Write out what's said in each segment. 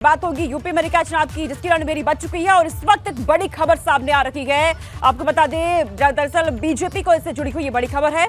बात होगी यूपी में निकाय चुनाव की, जिसकी रणभेरी बच चुकी है और इस वक्त एक बड़ी खबर सामने आ रही है। आपको बता दें, दरअसल बीजेपी को इससे जुड़ी हुई ये बड़ी खबर है।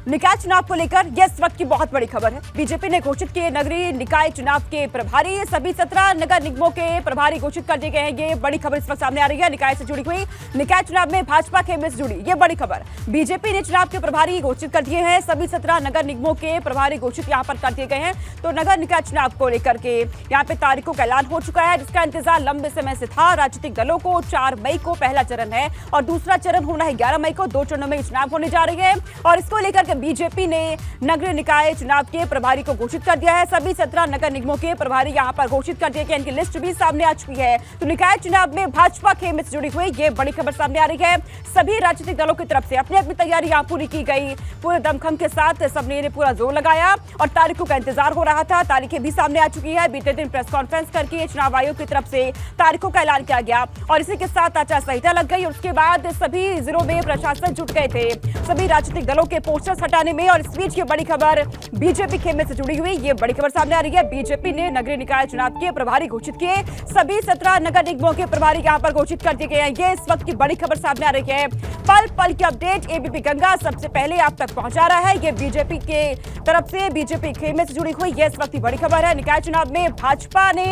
निकाय चुनाव को लेकर यह इस वक्त की बहुत बड़ी खबर है। बीजेपी ने घोषित किए नगरीय निकाय चुनाव के प्रभारी, सभी 17 नगर निगमों के प्रभारी घोषित कर दिए गए हैं। ये बड़ी खबर इस वक्त सामने आ रही है। निकाय से जुड़ी हुई, निकाय चुनाव में भाजपा खेमे से जुड़ी ये बड़ी खबर। बीजेपी ने चुनाव के प्रभारी घोषित कर दिए हैं। सभी 17 नगर निगमों के प्रभारी घोषित यहाँ पर कर दिए गए हैं। तो नगर निकाय चुनाव को लेकर के यहाँ पे तारीखों का ऐलान हो चुका है, जिसका इंतजार लंबे समय से था। राजनीतिक दलों को 4 मई को पहला चरण है और दूसरा चरण होना है 11 मई को। 2 चरणों में चुनाव होने जा रही है और इसको लेकर बीजेपी ने नगरीय निकाय चुनाव के प्रभारी को घोषित कर दिया है। सभी 17 नगर निगमों के प्रभारी यहां पर घोषित कर दिए गए। इनकी लिस्ट भी सामने आ चुकी है। तो निकाय चुनाव में भाजपा खेमे से जुड़ी हुई ये बड़ी खबर सामने आ रही है। सभी राजनीतिक दलों की तरफ से अपनी अपनी तैयारी यहां पूरी की गई। पूरे दमखम के साथ सबने ने पूरा जोर लगाया और तारीखों का इंतजार हो रहा था। तारीखें भी सामने आ चुकी है। बीते दिन प्रेस कॉन्फ्रेंस करके चुनाव आयोग की तरफ से तारीखों का ऐलान किया गया और इसी के साथ आचार संहिता लग गई। उसके बाद सभी जिलों में प्रशासन जुट गए थे सभी राजनीतिक दलों के पोस्टर्स हटाने में। और इस बीच ये बड़ी खबर बीजेपी खेमे से जुड़ी हुई ये बड़ी खबर सामने आ रही है। बीजेपी ने नगरीय निकाय चुनाव के प्रभारी घोषित किए। सभी 17 नगर निगमों के प्रभारी यहां पर घोषित कर दिए गए हैं। ये इस वक्त की बड़ी खबर सामने आ रही है। पल पल की अपडेट एबीपी गंगा सबसे पहले आप तक पहुंचा रहा है। ये बीजेपी के तरफ से, बीजेपी खेमे से जुड़ी हुई ये इस वक्त की बड़ी खबर है। निकाय चुनाव में भाजपा ने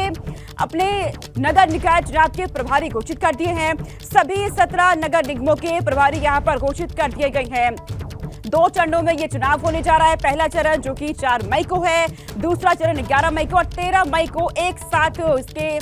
अपने नगर निकाय चुनाव के प्रभारी घोषित कर दिए हैं। सभी 17 नगर निगमों के प्रभारी यहां पर घोषित कर दिए गए हैं। 2 चरणों में ये चुनाव होने जा रहा है। पहला चरण जो कि 4 मई को है, दूसरा चरण 11 मई को और 13 मई को एक साथ इसके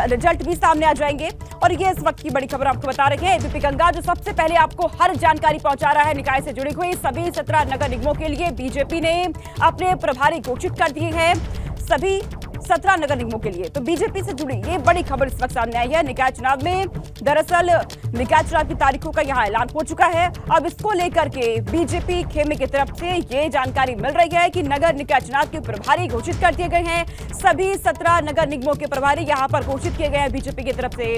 रिजल्ट भी सामने आ जाएंगे। और ये इस वक्त की बड़ी खबर आपको बता रहे हैं एबीपी गंगा, जो सबसे पहले आपको हर जानकारी पहुंचा रहा है। निकाय से जुड़ी हुई सभी 17 नगर निगमों के लिए बीजेपी ने अपने प्रभारी घोषित कर दिए हैं। सभी 17 नगर निगमों के लिए तो बीजेपी से जुड़ी ये बड़ी खबर इस वक्त सामने आई है। निकाय चुनाव में दरअसल निकाय चुनाव की तारीखों का यहां ऐलान हो चुका है। अब इसको लेकर के बीजेपी खेमे की तरफ से ये जानकारी मिल रही है कि नगर निकाय चुनाव के प्रभारी घोषित कर दिए गए हैं। सभी 17 नगर निगमों के प्रभारी यहां पर घोषित किए गए हैं बीजेपी की तरफ से।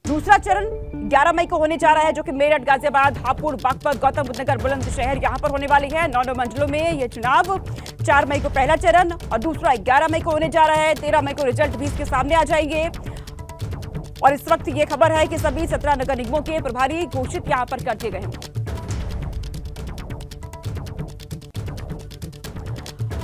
दूसरा चरण 11 मई को होने जा रहा है, जो कि मेरठ, गाजियाबाद, हापुड़, बागपत, गौतम बुद्ध नगर, बुलंदशहर यहां पर होने वाली है। 9 मंडलों में यह चुनाव 4 मई को पहला चरण और दूसरा 11 मई को होने जा रहा है। 13 मई को रिजल्ट भी इसके सामने आ जाएंगे। और इस वक्त ये खबर है कि सभी 17 नगर निगमों के प्रभारी घोषित यहां पर कर दिए गए हैं।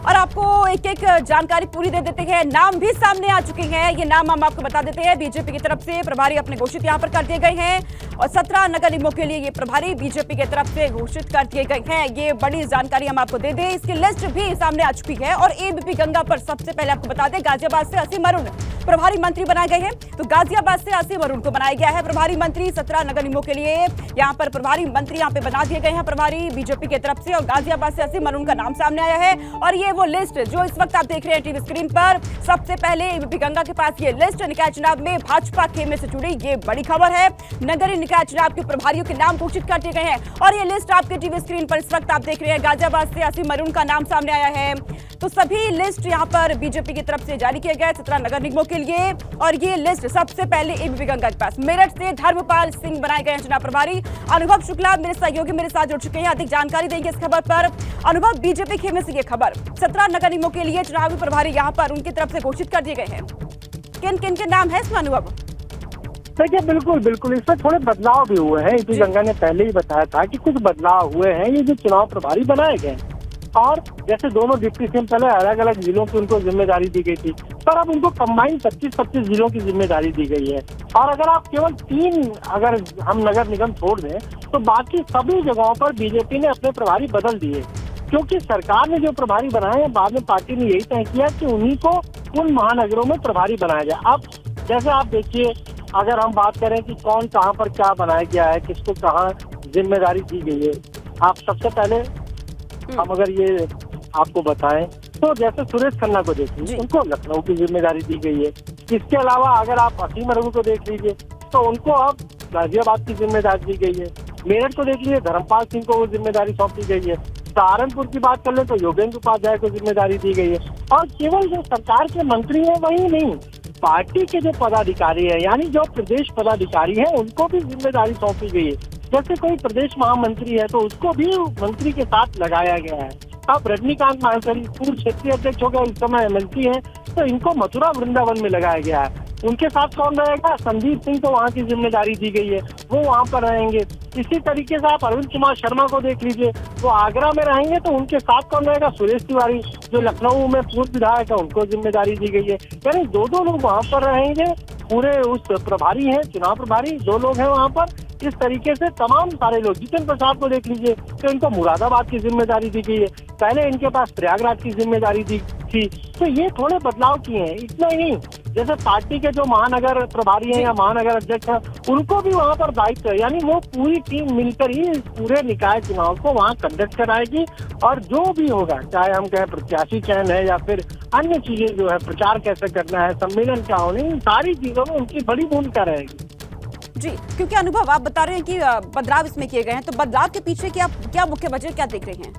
और आपको एक एक जानकारी पूरी दे देते हैं। नाम भी सामने आ चुके हैं। ये नाम हम आपको बता देते हैं। बीजेपी की तरफ से प्रभारी अपने घोषित यहां पर कर दिए गए हैं और 17 नगर निगमों के लिए ये प्रभारी बीजेपी की तरफ से घोषित कर दिए गए हैं। ये बड़ी जानकारी हम आपको दे दें। इसकी लिस्ट भी सामने आ चुकी है और एबीपी गंगा पर सबसे पहले आपको बता दें, गाजियाबाद से असीम अरुण प्रभारी मंत्री बनाए गए हैं। तो गाजियाबाद से असीम अरुण को बनाया गया है प्रभारी मंत्री। 17 नगर निगमों के लिए यहाँ पर प्रभारी मंत्री यहाँ पे बना दिए गए हैं प्रभारी बीजेपी की तरफ से। और गाजियाबाद से असीम अरुण का नाम सामने आया है और ये वो लिस्ट जो इस वक्त आप देख रहे हैं टीवी स्क्रीन पर। सबसे पहले एबीपी गंगा के पास ये लिस्ट निकाय चुनाव में भाजपा खेमे से जुड़ी ये बड़ी खबर है। नगरीय निकाय चुनाव के प्रभारियों के नाम घोषित कर दिए गए हैं और ये लिस्ट आपके टीवी स्क्रीन पर इस वक्त आप देख रहे हैं। गाजियाबाद से असीम अरुण का नाम सामने आया है। तो सभी लिस्ट यहाँ पर बीजेपी की तरफ से जारी किए गए 17 नगर निगमों के लिए। और ये लिस्ट सबसे पहले एबीपी गंगा के पास। मेरठ से धर्मपाल सिंह बनाए गए हैं चुनाव प्रभारी। अनुभव शुक्ला मेरे सहयोगी मेरे साथ जुड़ चुके हैं, अधिक जानकारी देंगे इस खबर पर। अनुभव, बीजेपी खेमे से ये खबर 17 नगर निगमों के लिए चुनावी प्रभारी यहाँ पर उनकी तरफ से घोषित कर दिए गए हैं। किन किन के नाम है इसमें अनुभव? देखिए, बिल्कुल इसमें थोड़े बदलाव भी हुए हैं। एबीपी गंगा ने पहले ही बताया था कि कुछ बदलाव हुए हैं। ये जो चुनाव प्रभारी बनाए गए और जैसे दोनों डिप्टी सीएम पहले अलग अलग जिलों की उनको जिम्मेदारी दी गई थी, पर अब उनको कंबाइन 25-25 जिलों की जिम्मेदारी दी गई है। और अगर आप केवल 3 अगर हम नगर निगम छोड़ दें तो बाकी सभी जगहों पर बीजेपी ने अपने प्रभारी बदल दिए, क्योंकि सरकार ने जो प्रभारी बनाए हैं बाद में पार्टी ने यही तय किया कि उन्हीं को उन महानगरों में प्रभारी बनाया जाए। अब जैसे आप देखिए, अगर हम बात करें कि कौन कहाँ पर क्या बनाया गया है, किसको कहाँ जिम्मेदारी दी गई है, आप सबसे पहले हम अगर ये आपको बताएं तो जैसे सुरेश खन्ना को देखिए, उनको लखनऊ की जिम्मेदारी दी गई है। इसके अलावा अगर आप असीम अरुण को देख लीजिए तो उनको अब गाजियाबाद की जिम्मेदारी दी गई है। मेरठ को देख लीजिए, धर्मपाल सिंह को वो जिम्मेदारी सौंपी गई है। सहारनपुर की बात कर ले तो योगेंद्र उपाध्याय को जिम्मेदारी दी गई है। और केवल जो सरकार के मंत्री हैं वही नहीं, पार्टी के जो पदाधिकारी है, यानी जो प्रदेश पदाधिकारी है, उनको भी जिम्मेदारी सौंपी गई है। जैसे कोई प्रदेश महामंत्री है तो उसको भी मंत्री के साथ लगाया गया है। अब रजनीकांत माहेश्वरी पूर्व क्षेत्रीय अध्यक्ष हो गए, इस समय एमएलसी हैं, तो इनको मथुरा वृंदावन में लगाया गया है। उनके साथ कौन रहेगा? संदीप सिंह को वहाँ की जिम्मेदारी दी गई है, वो वहाँ पर रहेंगे। इसी तरीके से आप अरविंद कुमार शर्मा को देख लीजिए, वो आगरा में रहेंगे, तो उनके साथ कौन रहेगा? सुरेश तिवारी जो लखनऊ में पूर्व विधायक है, उनको जिम्मेदारी दी गई है। यानी दो लोग वहाँ पर रहेंगे, पूरे उस प्रभारी हैं, चुनाव प्रभारी 2 लोग हैं वहाँ पर। इस तरीके से तमाम सारे लोग, जितिन प्रसाद को देख लीजिए, तो इनको मुरादाबाद की जिम्मेदारी दी गई है, पहले इनके पास प्रयागराज की जिम्मेदारी दी थी। तो ये थोड़े बदलाव किए हैं, इतना ही नहीं, जैसे पार्टी के जो महानगर प्रभारी हैं या महानगर अध्यक्ष हैं, उनको भी वहाँ पर दायित्व है, यानी वो पूरी टीम मिलकर ही इस पूरे निकाय चुनाव को वहाँ कंडक्ट कराएगी। और जो भी होगा, चाहे हम कहें प्रत्याशी चयन है या फिर अन्य चीजें जो है, प्रचार कैसे करना है, सम्मेलन क्या होने, इन सारी चीजों में उनकी बड़ी भूमिका रहेगी। जी, क्योंकि अनुभव आप बता रहे हैं कि बदलाव इसमें किए गए हैं, तो बदलाव के पीछे क्या मुख्य वजह क्या देख रहे हैं?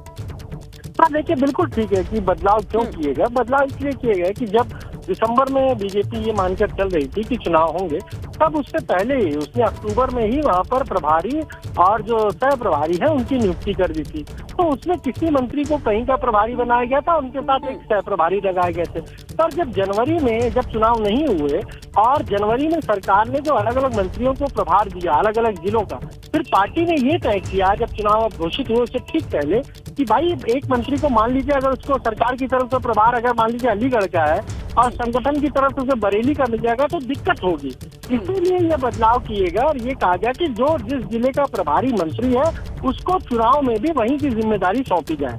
हाँ देखिए, बिल्कुल ठीक है कि बदलाव क्यों किए गए। बदलाव इसलिए किए गए कि जब दिसंबर में बीजेपी ये मानकर चल रही थी कि चुनाव होंगे, तब उससे पहले ही उसने अक्टूबर में ही वहाँ पर प्रभारी और जो सह प्रभारी है उनकी नियुक्ति कर दी थी। तो उसमें किसी मंत्री को कहीं का प्रभारी बनाया गया था, उनके साथ एक सह प्रभारी लगाए गए थे। पर जब जनवरी में जब चुनाव नहीं हुए और जनवरी में सरकार ने जो अलग अलग मंत्रियों को प्रभार दिया अलग अलग जिलों का, फिर पार्टी ने ये तय किया जब चुनाव घोषित हुए उससे ठीक पहले कि भाई एक मंत्री को मान लीजिए अगर उसको सरकार की तरफ से प्रभार अगर मान लीजिए अलीगढ़ का है और संगठन की तरफ से उसे बरेली का मिल जाएगा तो दिक्कत होगी। इसीलिए ये बदलाव किएगा और ये कहा गया कि जो जिस जिले का प्रभारी मंत्री है उसको चुनाव में भी वहीं की जिम्मेदारी सौंपी जाए।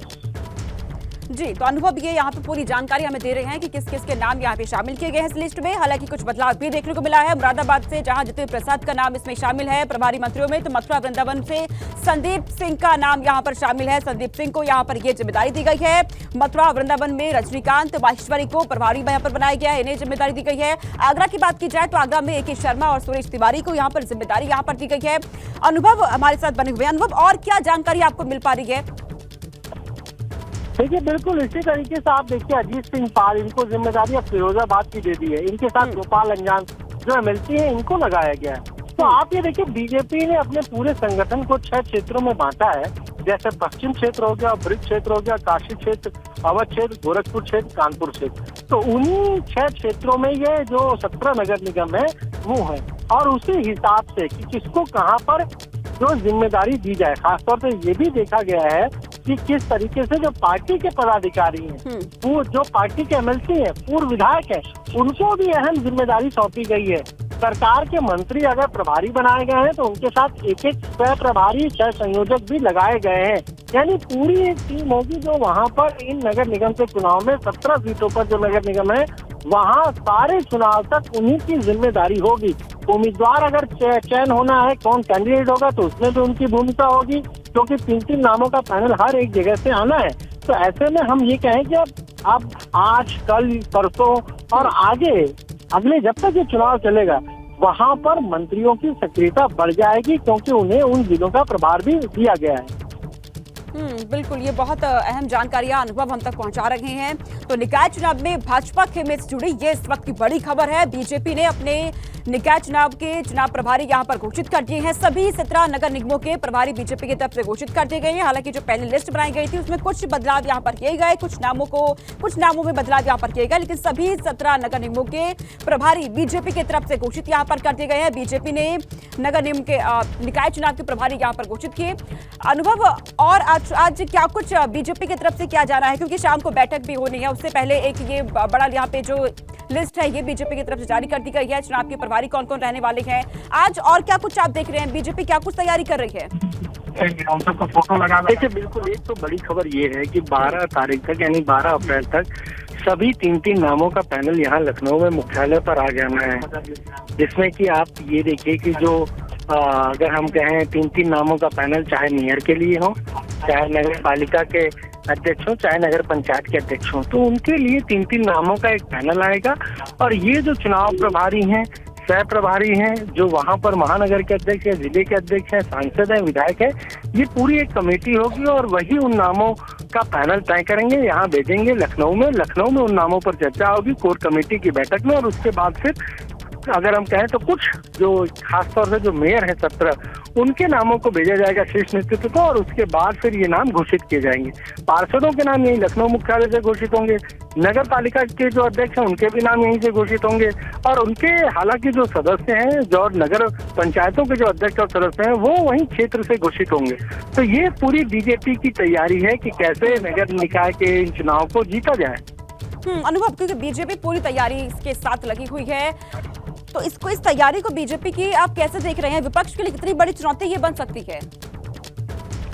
जी, तो अनुभव ये यहाँ पे पूरी जानकारी हमें दे रहे हैं कि किस किस के नाम यहाँ पे शामिल किए गए हैं इस लिस्ट में। हालांकि कुछ बदलाव भी देखने को मिला है। मुरादाबाद से जहाँ जितिन प्रसाद का नाम इसमें शामिल है प्रभारी मंत्रियों में, तो मथुरा वृंदावन से संदीप सिंह का नाम यहाँ पर शामिल है। संदीप सिंह को यहाँ पर ये जिम्मेदारी दी गई है। मथुरा वृंदावन में रजनीकांत माहेश्वरी को प्रभारी यहाँ पर बनाया गया है, इन्हें जिम्मेदारी दी गई है। आगरा की बात की जाए तो आगरा में AK शर्मा और सुरेश तिवारी को यहाँ पर जिम्मेदारी यहाँ पर दी गई है। अनुभव हमारे साथ बने हुए। अनुभव, और क्या जानकारी आपको मिल पा रही है? देखिए, बिल्कुल इसी तरीके से आप देखिए, अजीत सिंह पाल, इनको जिम्मेदारी अब फिरोजाबाद की दे दी है। इनके साथ गोपाल अंजान जो एमएलसी है, इनको लगाया गया है। तो आप ये देखिए, बीजेपी ने अपने पूरे संगठन को 6 क्षेत्रों में बांटा है, जैसे पश्चिम क्षेत्र हो गया, ब्रिज क्षेत्र हो गया, काशी क्षेत्र, अवध क्षेत्र, गोरखपुर क्षेत्र, कानपुर क्षेत्र। तो उन्हीं 6 क्षेत्रों में ये जो 17 नगर निगम है वो है, और उसी हिसाब से कि किसको कहाँ पर जो जिम्मेदारी दी जाए। खासतौर से ये भी देखा गया है कि किस तरीके से जो पार्टी के पदाधिकारी हैं, वो जो पार्टी के एमएलसी हैं, पूर्व विधायक हैं, उनको भी अहम जिम्मेदारी सौंपी गई है। सरकार के मंत्री अगर प्रभारी बनाए गए हैं तो उनके साथ एक सह प्रभारी, सह संयोजक भी लगाए गए हैं। यानी पूरी एक टीम होगी जो वहाँ पर इन नगर निगम के चुनाव में 17 सीटों पर जो नगर निगम है वहाँ सारे चुनाव तक उन्हीं की जिम्मेदारी होगी। उम्मीदवार अगर चयन होना है, कौन कैंडिडेट होगा, तो उसमें भी उनकी भूमिका होगी, क्योंकि 3-3 नामों का पैनल हर एक जगह से आना है। तो ऐसे में हम ये कहें कि अब आज, कल, परसों और आगे अगले जब तक ये चुनाव चलेगा वहां पर मंत्रियों की सक्रियता बढ़ जाएगी, क्योंकि उन्हें उन जिलों का प्रभार भी दिया गया है। बिल्कुल, ये बहुत अहम जानकारियां अनुभव हम तक पहुंचा रहे हैं। तो निकाय चुनाव में भाजपा खेमे से जुड़ी ये इस वक्त की बड़ी खबर है। बीजेपी ने अपने निकाय चुनाव के चुनाव प्रभारी यहां पर घोषित कर दिए हैं। सभी 17 नगर निगमों के प्रभारी बीजेपी की तरफ से घोषित कर दिए गए हैं। हालांकि जो पहले लिस्ट बनाई गई थी उसमें कुछ बदलाव यहां पर किए गए, कुछ नामों में बदलाव यहां पर किए गए, लेकिन सभी 17 नगर निगमों के प्रभारी बीजेपी की तरफ से घोषित यहां पर कर दिए गए हैं। बीजेपी ने नगर निगम के निकाय चुनाव के प्रभारी यहां पर घोषित किए। अनुभव, और आज क्या कुछ बीजेपी की तरफ से किया जा रहा है, क्योंकि शाम को बैठक भी होनी है, उससे पहले एक ये बड़ा यहाँ पे जो लिस्ट है ये बीजेपी की तरफ से जारी कर दी गई है। चुनाव के प्रभारी कौन कौन रहने वाले हैं आज, और क्या कुछ आप देख रहे हैं, बीजेपी क्या कुछ तैयारी कर रही है? फोटो लगा। देखिए, बिल्कुल एक तो बड़ी खबर ये है कि 12 तारीख तक यानी 12 अप्रैल तक सभी 3-3 नामों का पैनल यहाँ लखनऊ में मुख्यालय पर आ जाना है, जिसमें कि आप ये देखिए कि जो अगर हम कहें 3-3 नामों का पैनल, चाहे मेयर के लिए हो, चाहे नगर पालिका के अध्यक्ष हो, चाहे नगर पंचायत के अध्यक्ष हो, तो उनके लिए 3-3 नामों का एक पैनल आएगा। और ये जो चुनाव प्रभारी हैं, सह प्रभारी हैं, जो वहाँ पर महानगर के अध्यक्ष है, जिले के अध्यक्ष हैं, सांसद हैं, विधायक है, ये पूरी एक कमेटी होगी और वही उन नामों का पैनल तय करेंगे, यहाँ भेजेंगे लखनऊ में उन नामों पर चर्चा होगी कोर कमेटी की बैठक में, और उसके बाद फिर अगर हम कहें तो कुछ जो खासतौर से जो मेयर है 17 उनके नामों को भेजा जाएगा शीर्ष नेतृत्व को, और उसके बाद फिर ये नाम घोषित किए जाएंगे। पार्षदों के नाम यही लखनऊ मुख्यालय से घोषित होंगे, नगर पालिका के जो अध्यक्ष हैं उनके भी नाम यहीं से घोषित होंगे, और उनके हालांकि जो सदस्य हैं जो नगर पंचायतों के जो अध्यक्ष और सदस्य हैं वो वहीं क्षेत्र से घोषित होंगे। तो ये पूरी बीजेपी की तैयारी है कि कैसे नगर निकाय के इन चुनाव को जीता जाए। अनुभव, क्योंकि बीजेपी पूरी तैयारी इसके साथ लगी हुई है, तो इस तैयारी को बीजेपी की आप कैसे देख रहे हैं? विपक्ष के लिए कितनी बड़ी चुनौती ये बन सकती है?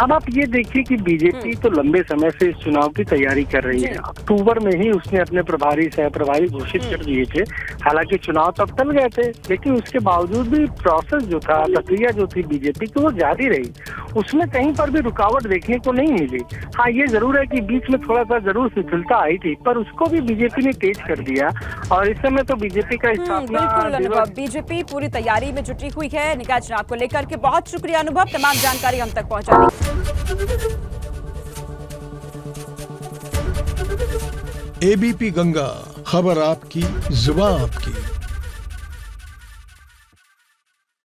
अब आप ये देखिए कि बीजेपी तो लंबे समय से इस चुनाव की तैयारी कर रही है। अक्टूबर में ही उसने अपने प्रभारी सह प्रभारी घोषित कर दिए थे। हालांकि चुनाव तब टल गए थे, लेकिन उसके बावजूद भी प्रोसेस जो था, प्रक्रिया जो थी बीजेपी की, वो जारी रही। उसमें कहीं पर भी रुकावट देखने को नहीं मिली। हाँ, ये जरूर है कि बीच में थोड़ा सा जरूर शिथिलता आई थी, पर उसको भी बीजेपी ने तेज कर दिया, और इस समय तो बीजेपी का बिल्कुल अनुभव, बीजेपी पूरी तैयारी में जुटी हुई है निकाय चुनाव को लेकर के। बहुत शुक्रिया अनुभव, तमाम जानकारी हम तक पहुंचाने। एबीपी गंगा, खबर आपकी, जुबान आपकी।